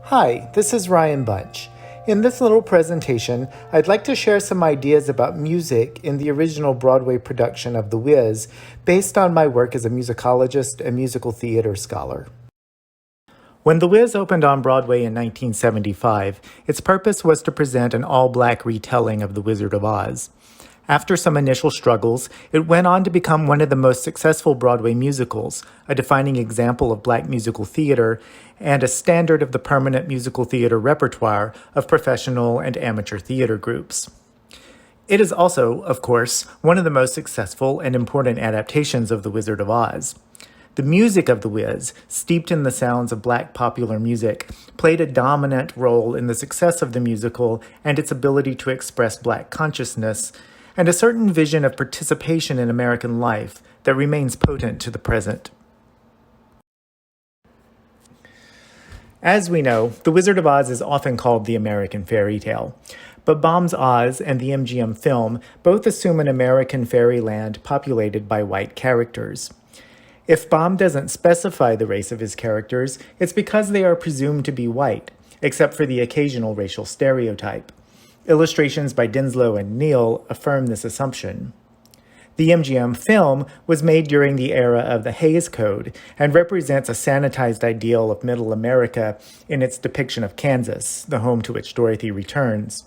Hi, this is Ryan Bunch. In this little presentation, I'd like to share some ideas about music in the original Broadway production of The Whiz based on my work as a musicologist and musical theater scholar. When The Whiz opened on Broadway in 1975, its purpose was to present an all-black retelling of The Wizard of Oz. After some initial struggles, it went on to become one of the most successful Broadway musicals, a defining example of black musical theater, and a standard of the permanent musical theater repertoire of professional and amateur theater groups. It is also, of course, one of the most successful and important adaptations of The Wizard of Oz. The music of The Whiz, steeped in the sounds of black popular music, played a dominant role in the success of the musical and its ability to express black consciousness, and a certain vision of participation in American life that remains potent to the present. As we know, The Wizard of Oz is often called the American fairy tale, but Baum's Oz and the MGM film both assume an American fairyland populated by white characters. If Baum doesn't specify the race of his characters, it's because they are presumed to be white, except for the occasional racial stereotype. Illustrations by Denslow and Neal affirm this assumption. The MGM film was made during the era of the Hays Code and represents a sanitized ideal of Middle America in its depiction of Kansas, the home to which Dorothy returns.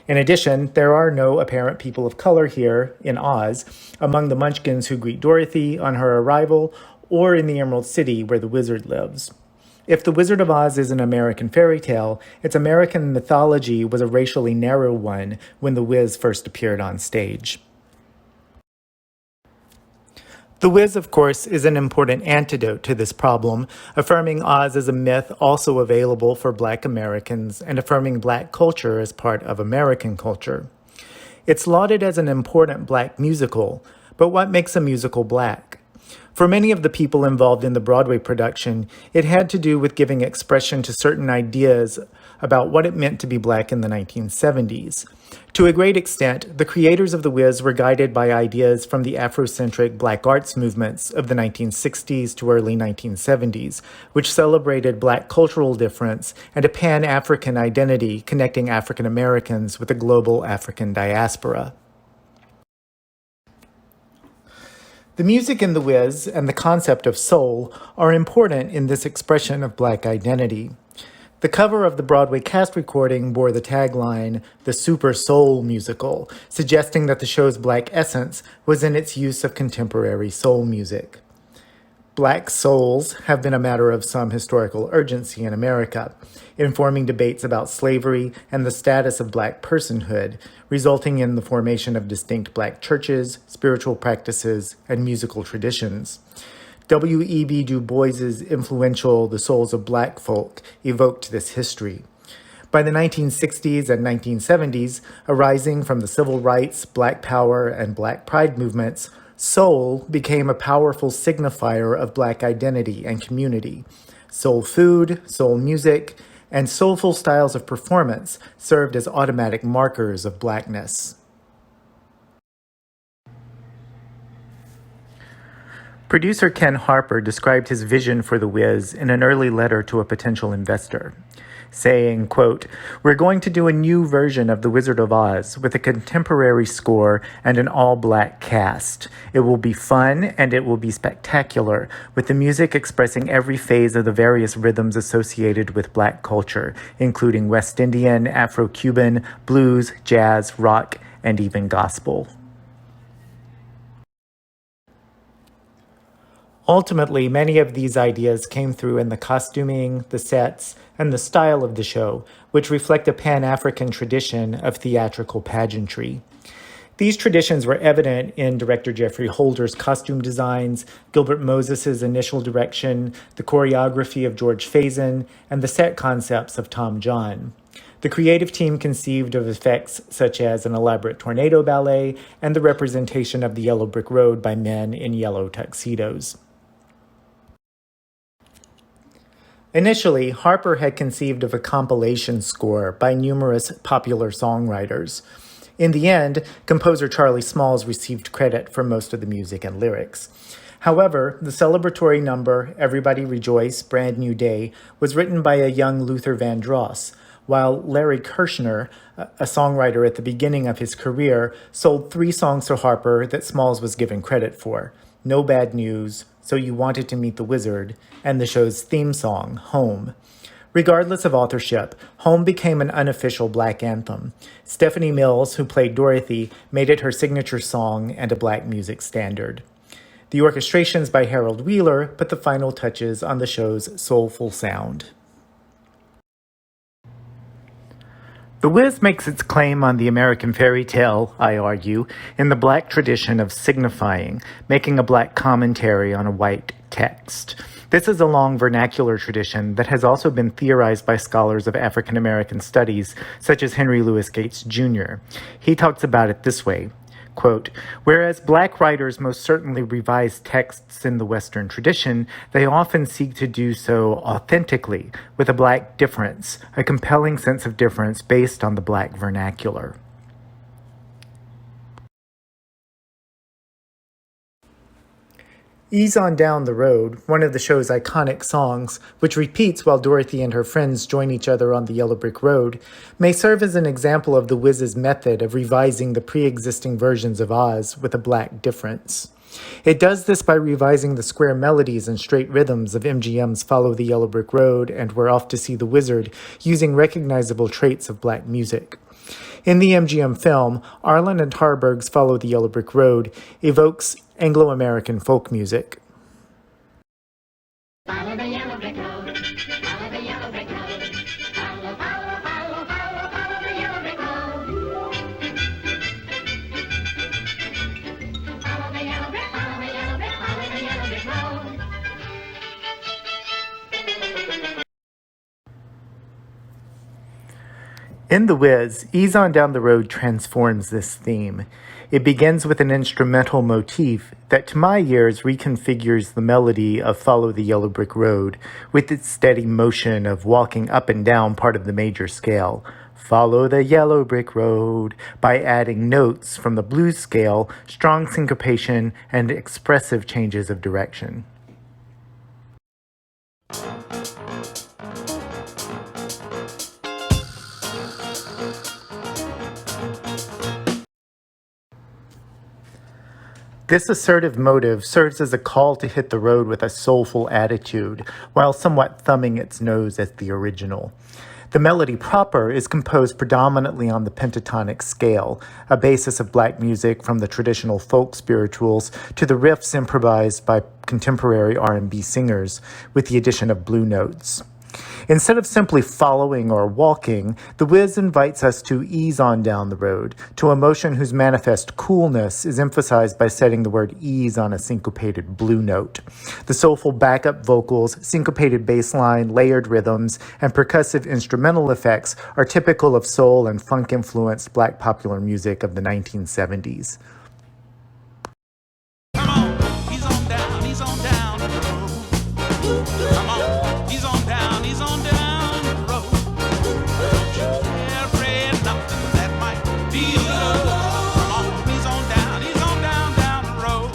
In addition, there are no apparent people of color here in Oz among the Munchkins who greet Dorothy on her arrival or in the Emerald City where the wizard lives. If The Wizard of Oz is an American fairy tale, its American mythology was a racially narrow one when The Whiz first appeared on stage. The Whiz, of course, is an important antidote to this problem, affirming Oz as a myth also available for Black Americans and affirming Black culture as part of American culture. It's lauded as an important Black musical, but what makes a musical Black? For many of the people involved in the Broadway production, it had to do with giving expression to certain ideas about what it meant to be Black in the 1970s. To a great extent, the creators of The Whiz were guided by ideas from the Afrocentric Black arts movements of the 1960s to early 1970s, which celebrated Black cultural difference and a Pan-African identity connecting African Americans with a global African diaspora. The music in The Whiz and the concept of soul are important in this expression of Black identity. The cover of the Broadway cast recording bore the tagline, "The Super Soul Musical," suggesting that the show's Black essence was in its use of contemporary soul music. Black souls have been a matter of some historical urgency in America, informing debates about slavery and the status of Black personhood, resulting in the formation of distinct Black churches, spiritual practices, and musical traditions. W.E.B. Du Bois's influential The Souls of Black Folk evoked this history. By the 1960s and 1970s, arising from the civil rights, Black power, and Black pride movements, soul became a powerful signifier of Black identity and community. Soul food, soul music, and soulful styles of performance served as automatic markers of Blackness. Producer Ken Harper described his vision for The Whiz in an early letter to a potential investor, saying, quote, "We're going to do a new version of The Wizard of Oz with a contemporary score and an all-black cast. It will be fun and it will be spectacular, with the music expressing every phase of the various rhythms associated with Black culture, including West Indian, Afro-Cuban, blues, jazz, rock, and even gospel." Ultimately, many of these ideas came through in the costuming, the sets, and the style of the show, which reflect a Pan-African tradition of theatrical pageantry. These traditions were evident in director Jeffrey Holder's costume designs, Gilbert Moses's initial direction, the choreography of George Faison, and the set concepts of Tom John. The creative team conceived of effects such as an elaborate tornado ballet and the representation of the yellow brick road by men in yellow tuxedos. Initially, Harper had conceived of a compilation score by numerous popular songwriters. In the end, composer Charlie Smalls received credit for most of the music and lyrics. However, the celebratory number, Everybody Rejoice, Brand New Day, was written by a young Luther Vandross, while Larry Kirshner, a songwriter at the beginning of his career, sold 3 songs to Harper that Smalls was given credit for: No Bad News, So You Wanted to Meet the Wizard, and the show's theme song, Home. Regardless of authorship, Home became an unofficial Black anthem. Stephanie Mills, who played Dorothy, made it her signature song and a Black music standard. The orchestrations by Harold Wheeler put the final touches on the show's soulful sound. The Whiz makes its claim on the American fairy tale, I argue, in the Black tradition of signifying, making a Black commentary on a white text. This is a long vernacular tradition that has also been theorized by scholars of African American studies, such as Henry Louis Gates, Jr. He talks about it this way, quote, "Whereas Black writers most certainly revise texts in the Western tradition, they often seek to do so authentically, with a Black difference, a compelling sense of difference based on the Black vernacular." Ease on Down the Road, one of the show's iconic songs, which repeats while Dorothy and her friends join each other on the yellow brick road, may serve as an example of the Wiz's method of revising the pre-existing versions of Oz with a Black difference. It does this by revising the square melodies and straight rhythms of MGM's Follow the Yellow Brick Road and We're Off to See the Wizard, using recognizable traits of Black music. In the MGM film, Arlen and Harburg's Follow the Yellow Brick Road evokes Anglo-American folk music. Follow the yellow brick road, follow the yellow brick road, follow, follow, follow, follow, follow the yellow brick road. Follow the yellow brick, follow the yellow brick, follow the yellow brick road. In The Whiz, Ease on Down the Road transforms this theme. It begins with an instrumental motif that, to my ears, reconfigures the melody of Follow the Yellow Brick Road with its steady motion of walking up and down part of the major scale. Follow the yellow brick road, by adding notes from the blues scale, strong syncopation, and expressive changes of direction. This assertive motive serves as a call to hit the road with a soulful attitude, while somewhat thumbing its nose at the original. The melody proper is composed predominantly on the pentatonic scale, a basis of Black music from the traditional folk spirituals to the riffs improvised by contemporary R&B singers, with the addition of blue notes. Instead of simply following or walking, the Whiz invites us to ease on down the road, to a motion whose manifest coolness is emphasized by setting the word ease on a syncopated blue note. The soulful backup vocals, syncopated bass line, layered rhythms, and percussive instrumental effects are typical of soul and funk-influenced Black popular music of the 1970s. Come on, ease on down the road. Come on, ease on down the road. Don't you carry nothing that might be love. Come on, ease on down the road.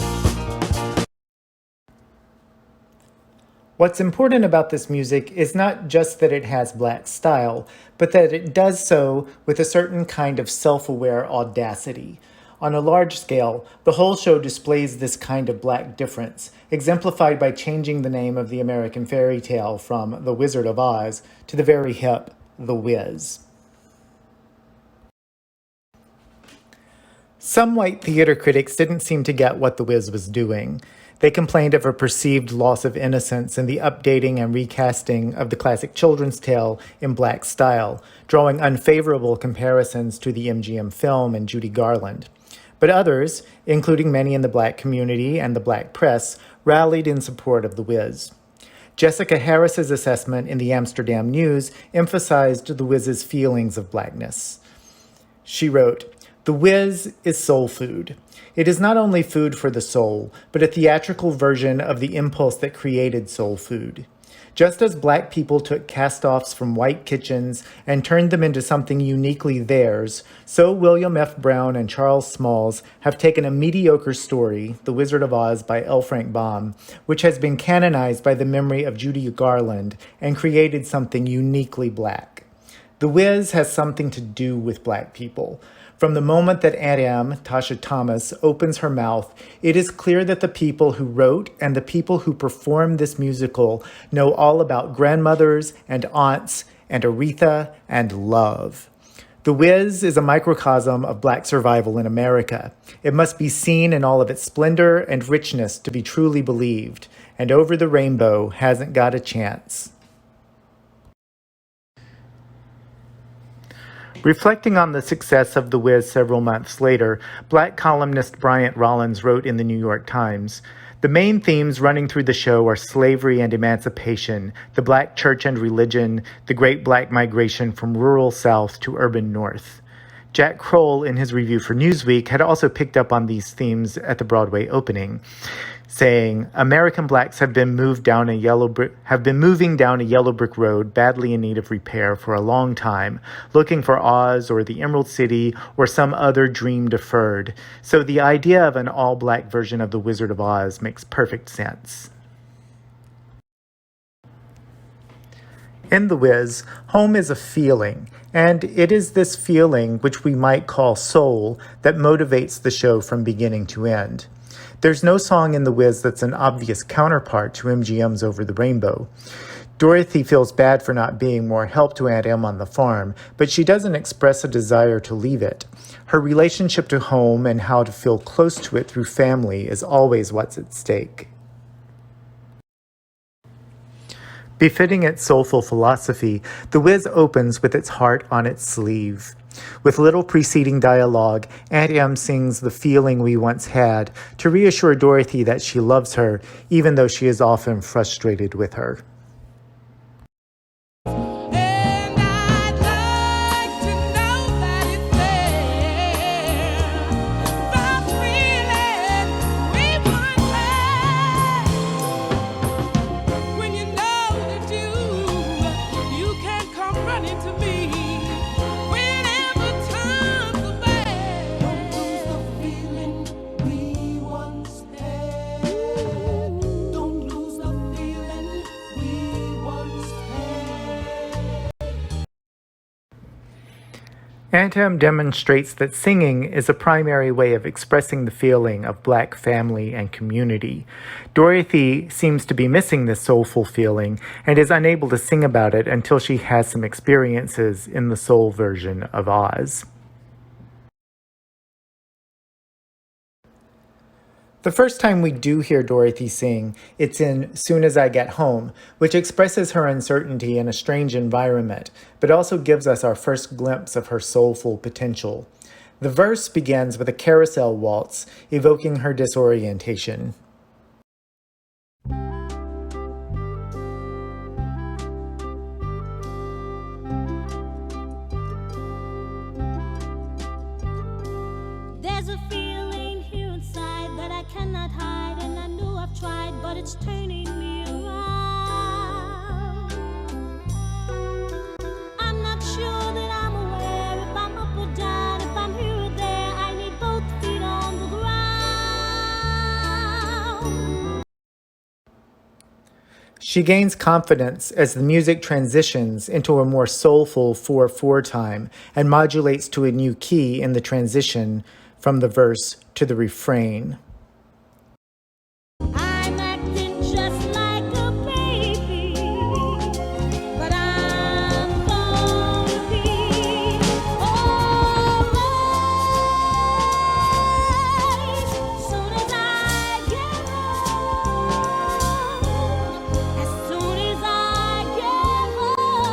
What's important about this music is not just that it has Black style, but that it does so with a certain kind of self-aware audacity. On a large scale, the whole show displays this kind of Black difference, exemplified by changing the name of the American fairy tale from The Wizard of Oz to the very hip The Whiz. Some white theater critics didn't seem to get what The Whiz was doing. They complained of a perceived loss of innocence in the updating and recasting of the classic children's tale in Black style, drawing unfavorable comparisons to the MGM film and Judy Garland. But others, including many in the Black community and the Black press, rallied in support of The Whiz. Jessica Harris's assessment in the Amsterdam News emphasized The Whiz's feelings of Blackness. She wrote, "The Whiz is soul food. It is not only food for the soul, but a theatrical version of the impulse that created soul food. Just as black people took cast-offs from white kitchens and turned them into something uniquely theirs, so William F. Brown and Charles Smalls have taken a mediocre story, The Wizard of Oz by L. Frank Baum, which has been canonized by the memory of Judy Garland, and created something uniquely black. The Whiz has something to do with black people. From the moment that Aunt Em, Tasha Thomas, opens her mouth, it is clear that the people who wrote and the people who perform this musical know all about grandmothers and aunts and Aretha and love. The Whiz is a microcosm of black survival in America. It must be seen in all of its splendor and richness to be truly believed, and Over the Rainbow hasn't got a chance. Reflecting on the success of The Whiz several months later, black columnist Bryant Rollins wrote in the New York Times, "The main themes running through the show are slavery and emancipation, the black church and religion, the great black migration from rural South to urban North." Jack Kroll, in his review for Newsweek, had also picked up on these themes at the Broadway opening, saying, "American blacks have been moving down a yellow brick road badly in need of repair for a long time, looking for Oz or the Emerald City or some other dream deferred. So the idea of an all-black version of The Wizard of Oz makes perfect sense." In The Whiz, home is a feeling, and it is this feeling, which we might call soul, that motivates the show from beginning to end. There's no song in The Whiz that's an obvious counterpart to MGM's Over the Rainbow. Dorothy feels bad for not being more help to Aunt Em on the farm, but she doesn't express a desire to leave it. Her relationship to home and how to feel close to it through family is always what's at stake. Befitting its soulful philosophy, The Whiz opens with its heart on its sleeve. With little preceding dialogue, Aunt Em sings the feeling we once had to reassure Dorothy that she loves her, even though she is often frustrated with her. And I'd like to know that it's there, the feeling we once had. When you know that you can come running to me whenever times are bad. Don't lose the feeling we once had. Don't lose the feeling we once had. Aunt Em demonstrates that singing is a primary way of expressing the feeling of black family and community. Dorothy seems to be missing this soulful feeling and is unable to sing about it until she has some experiences in the soul version of Oz. The first time we do hear Dorothy sing, it's in Soon as I Get Home, which expresses her uncertainty in a strange environment, but also gives us our first glimpse of her soulful potential. The verse begins with a carousel waltz, evoking her disorientation. There's a feeling here inside that I cannot hide, and I know I've tried, but it's turning me around. I'm not sure that I'm aware if I'm up or down, if I'm here or there. I need both feet on the ground. She gains confidence as the music transitions into a more soulful 4/4 time and modulates to a new key in the transition from the verse to the refrain. I'm acting just like a baby, but I'm gonna be alright. Soon as I get home, as soon as I get home,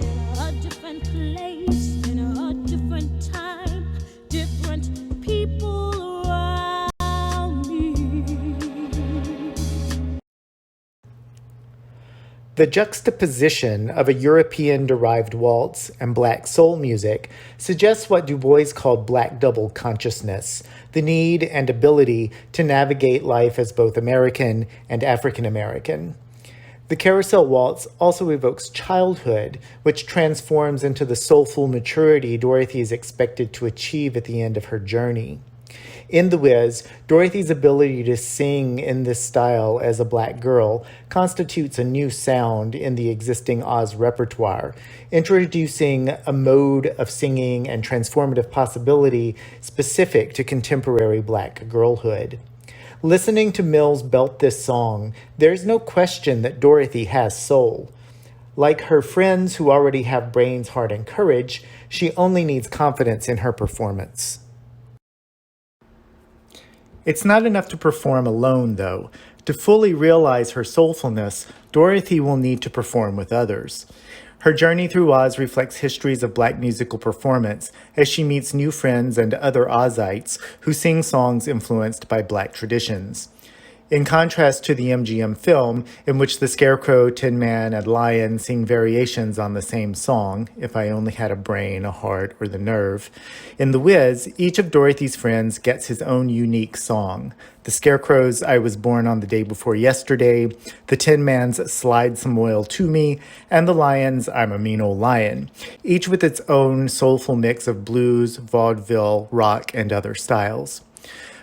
in a different place, in a different time. The juxtaposition of a European-derived waltz and black soul music suggests what Du Bois called black double consciousness, the need and ability to navigate life as both American and African American. The carousel waltz also evokes childhood, which transforms into the soulful maturity Dorothy is expected to achieve at the end of her journey. In The Whiz, Dorothy's ability to sing in this style as a black girl constitutes a new sound in the existing Oz repertoire, introducing a mode of singing and transformative possibility specific to contemporary black girlhood. Listening to Mills belt this song, there's no question that Dorothy has soul. Like her friends who already have brains, heart, and courage, she only needs confidence in her performance. It's not enough to perform alone, though. To fully realize her soulfulness, Dorothy will need to perform with others. Her journey through Oz reflects histories of black musical performance as she meets new friends and other Ozites who sing songs influenced by black traditions. In contrast to the MGM film, in which the Scarecrow, Tin Man, and Lion sing variations on the same song, If I Only Had a Brain, a Heart, or the Nerve, in The Whiz, each of Dorothy's friends gets his own unique song. The Scarecrow's I Was Born on the Day Before Yesterday, the Tin Man's Slide Some Oil to Me, and the Lion's I'm a Mean Old Lion, each with its own soulful mix of blues, vaudeville, rock, and other styles.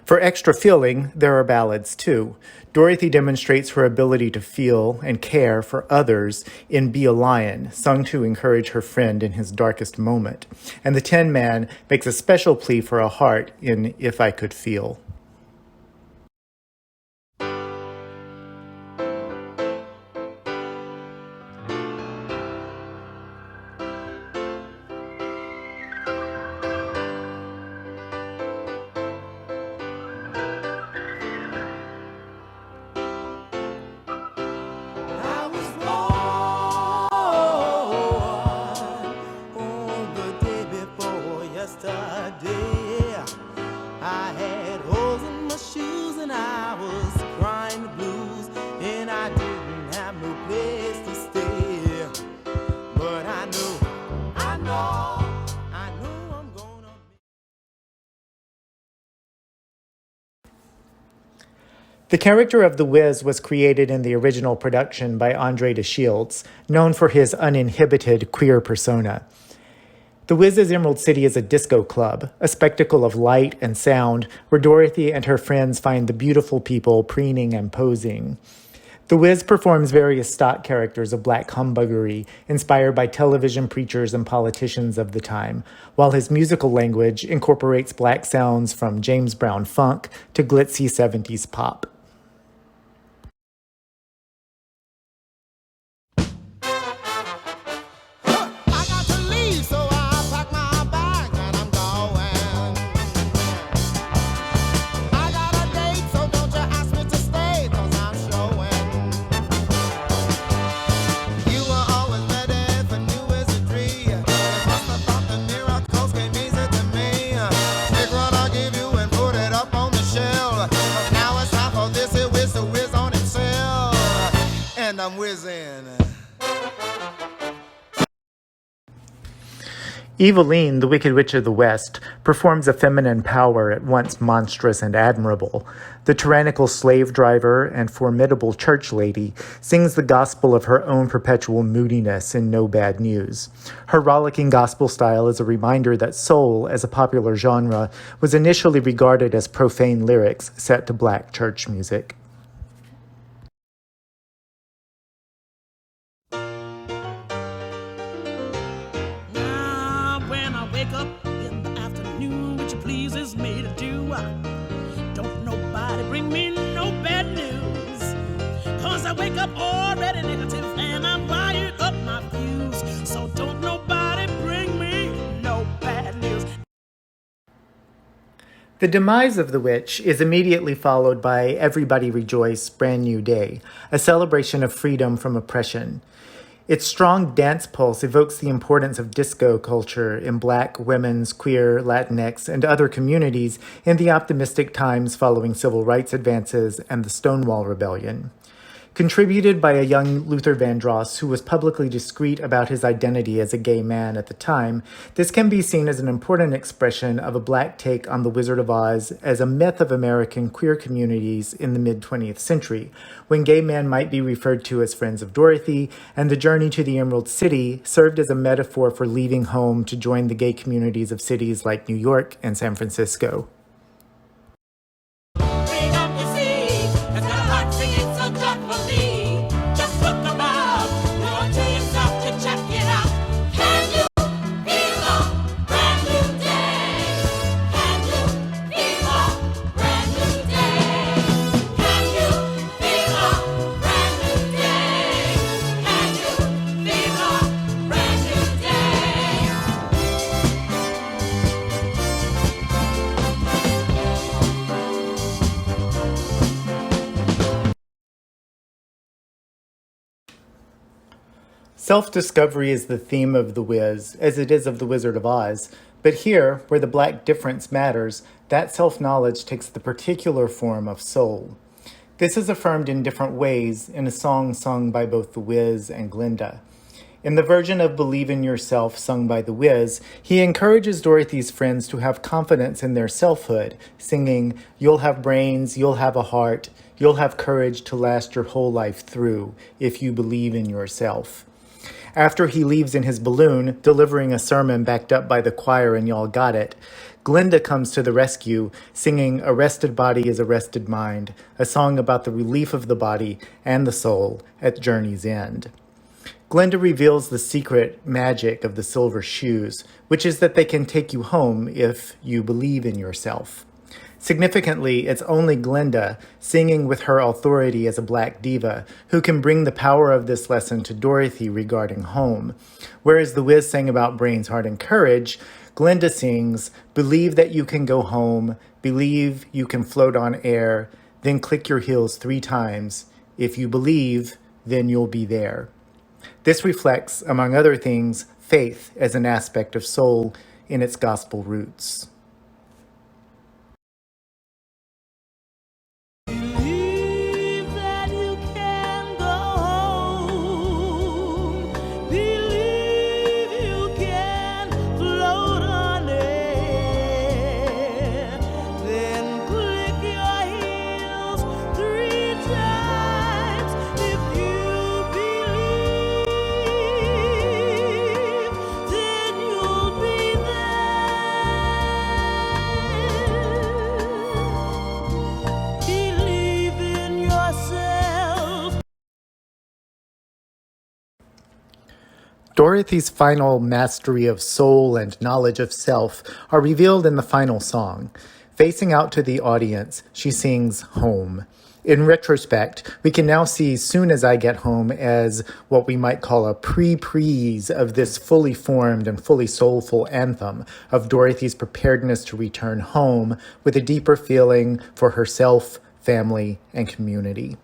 For extra feeling, there are ballads too. Dorothy demonstrates her ability to feel and care for others in Be a Lion, sung to encourage her friend in his darkest moment. And the Tin Man makes a special plea for a heart in If I Could Feel. I was born on the day before yesterday. I had holes in my shoes and I was crying the blues, and I didn't have no place to stay. But I know I'm gonna. The character of the Whiz was created in the original production by Andre de Shields, known for his uninhibited queer persona. The Wiz's Emerald City is a disco club, a spectacle of light and sound where Dorothy and her friends find the beautiful people preening and posing. The Whiz performs various stock characters of black humbuggery inspired by television preachers and politicians of the time, while his musical language incorporates black sounds from James Brown funk to glitzy 70s pop. I got to leave, so I pack my bag and I'm going. I got a date, so don't you ask me to stay, 'cause I'm showing. You were always ready for new wizardry. You must have thought the miracles came easy to me. Take what I give you and put it up on the shelf. Now it's time for this here whiz to whiz on itself. And I'm whizzing. Eveline, the Wicked Witch of the West, performs a feminine power at once monstrous and admirable. The tyrannical slave driver and formidable church lady sings the gospel of her own perpetual moodiness in No Bad News. Her rollicking gospel style is a reminder that soul, as a popular genre, was initially regarded as profane lyrics set to black church music. Now, when I wake up in the afternoon, which it pleases me to do, don't nobody bring me no bad news. 'Cause I wake up already negative and I'm wired up my fuse. So don't nobody bring me no bad news. The demise of the witch is immediately followed by Everybody Rejoice, Brand New Day, a celebration of freedom from oppression. Its strong dance pulse evokes the importance of disco culture in Black, women's, queer, Latinx, and other communities in the optimistic times following civil rights advances and the Stonewall Rebellion. Contributed by a young Luther Vandross who was publicly discreet about his identity as a gay man at the time, this can be seen as an important expression of a Black take on The Wizard of Oz as a myth of American queer communities in the mid-20th century, when gay men might be referred to as friends of Dorothy, and the journey to the Emerald City served as a metaphor for leaving home to join the gay communities of cities like New York and San Francisco. Self-discovery is the theme of The Whiz, as it is of The Wizard of Oz, but here, where the Black difference matters, that self-knowledge takes the particular form of soul. This is affirmed in different ways in a song sung by both The Whiz and Glinda. In the version of Believe in Yourself sung by The Whiz, he encourages Dorothy's friends to have confidence in their selfhood, singing, "You'll have brains, you'll have a heart, you'll have courage to last your whole life through, if you believe in yourself." After he leaves in his balloon, delivering a sermon backed up by the choir and Y'all Got It, Glinda comes to the rescue, singing "Arrested Body is Arrested Mind," a song about the relief of the body and the soul at journey's end. Glinda reveals the secret magic of the silver shoes, which is that they can take you home if you believe in yourself. Significantly, it's only Glinda, singing with her authority as a Black diva, who can bring the power of this lesson to Dorothy regarding home. Whereas The Whiz sang about brains, heart, and courage, Glinda sings, "Believe that you can go home, believe you can float on air, then click your heels 3 times. If you believe, then you'll be there." This reflects, among other things, faith as an aspect of soul in its gospel roots. Believe that you can go home. Believe you can float on air. Then click your heels 3 times. If you believe, then you'll be there. Believe in yourself. Dorothy's final mastery of soul and knowledge of self are revealed in the final song. Facing out to the audience, she sings "Home." In retrospect, we can now see "Soon as I Get Home" as what we might call a pre-prease of this fully formed and fully soulful anthem of Dorothy's preparedness to return home with a deeper feeling for herself, family, and community.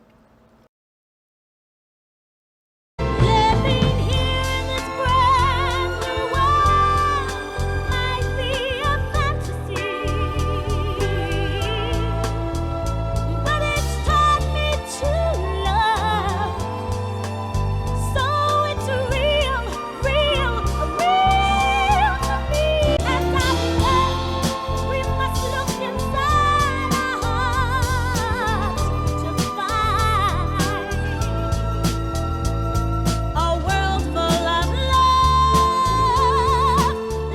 Living here in this brand new world might be a fantasy, but it's taught me to love. So it's real, real, real to me. And I know we must look inside our hearts to find a world full of love,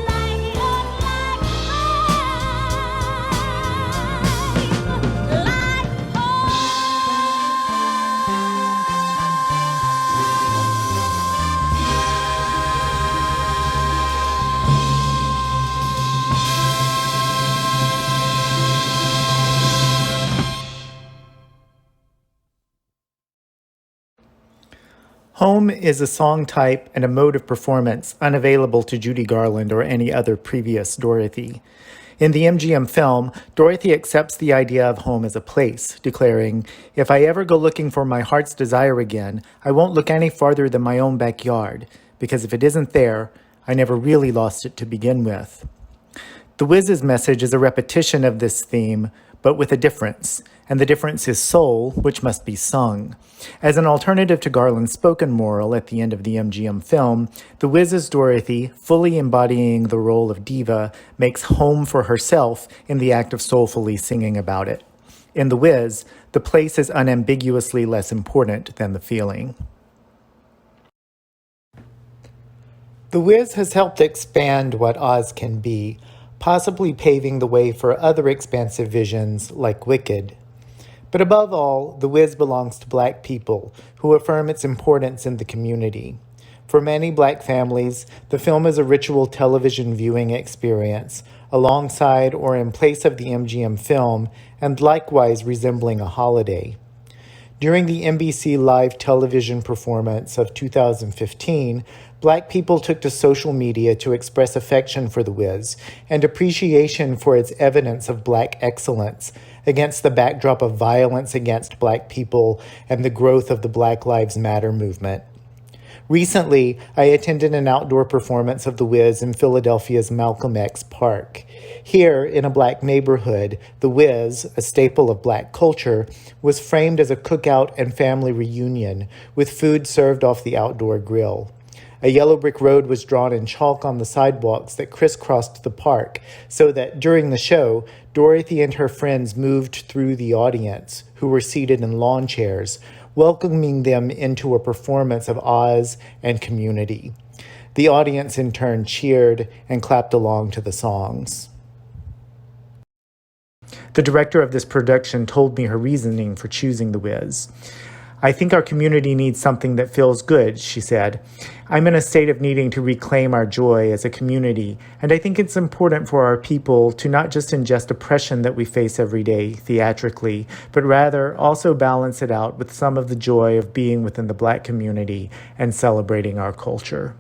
like yours, like mine, like Home is a song type and a mode of performance unavailable to Judy Garland or any other previous Dorothy. In the MGM film, Dorothy accepts the idea of home as a place, declaring, "If I ever go looking for my heart's desire again, I won't look any farther than my own backyard, because if it isn't there, I never really lost it to begin with." The Whiz's message is a repetition of this theme, but with a difference, and the difference is soul, which must be sung. As an alternative to Garland's spoken moral at the end of the MGM film, The Whiz's Dorothy, fully embodying the role of diva, makes home for herself in the act of soulfully singing about it. In The Whiz, the place is unambiguously less important than the feeling. The Whiz has helped expand what Oz can be, possibly paving the way for other expansive visions like Wicked. But above all, The Whiz belongs to Black people who affirm its importance in the community. For many Black families, the film is a ritual television viewing experience, alongside or in place of the MGM film, and likewise resembling a holiday. During the NBC live television performance of 2015, Black people took to social media to express affection for The Whiz and appreciation for its evidence of Black excellence against the backdrop of violence against Black people and the growth of the Black Lives Matter movement. Recently, I attended an outdoor performance of The Whiz in Philadelphia's Malcolm X Park. Here, in a Black neighborhood, The Whiz, a staple of Black culture, was framed as a cookout and family reunion, with food served off the outdoor grill. A yellow brick road was drawn in chalk on the sidewalks that crisscrossed the park, so that during the show, Dorothy and her friends moved through the audience, who were seated in lawn chairs, welcoming them into a performance of Oz and Community. The audience in turn cheered and clapped along to the songs. The director of this production told me her reasoning for choosing The Whiz. "I think our community needs something that feels good," she said. "I'm in a state of needing to reclaim our joy as a community, and I think it's important for our people to not just ingest oppression that we face every day theatrically, but rather also balance it out with some of the joy of being within the Black community and celebrating our culture."